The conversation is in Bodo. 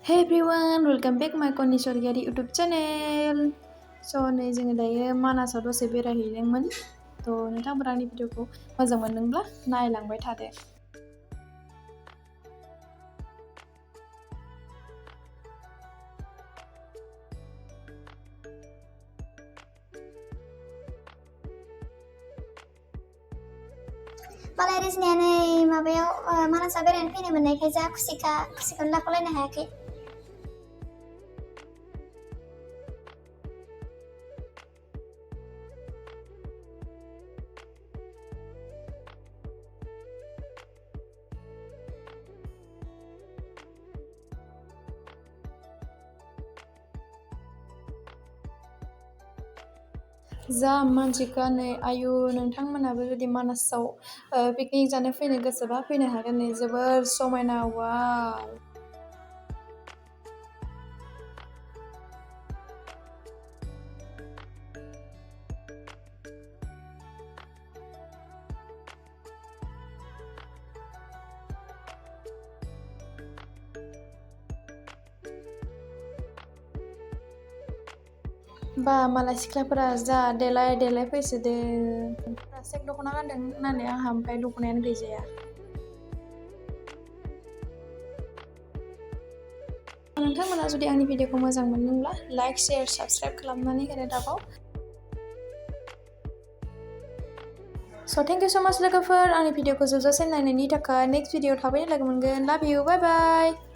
Hey everyone, welcome back my Kondisoriari YouTube channel. नै जोङो दायो मानासाव दसे बेरायहैदोंमोन। नोंथांफोरा आंनि भिडिअखौ मोजां मोनदोंब्ला नायलांबाय थादो। मालाय रिजनिया नै माबायाव मानासाव बेरायनो फैनो मोननायखाय जा खुसिखौनो लाख'लायनो हायाखै। जा मानसिखा नै आयु नोंथांमोनाबो जुदि मानासाव पिकनिक जानो फैनो गोसोबा फैनो हागोन। नै जोबोर समायना वाव। बा मालाय सिख्लाफोरा जा देलाय फैसोदो। सेक दख'ना गानदों होननानै आंहा ओमफ्राय दख'नायानो गैजाया। नोंथांमोना जुदि आंनि भिडिअखौ मोजां मोनदोंब्ला लाइक, शेयार, साबस्क्राइब खालामनानै होनो दाबाव। थेंक इउ सो माच लोगोफोर आंनि भिडिअखौ जोबजासिम नायनायनि थाखाय। नेक्स्ट भिडिअ थाबैनो लोगो मोनगोन। लाभ इउ, बाय बाय।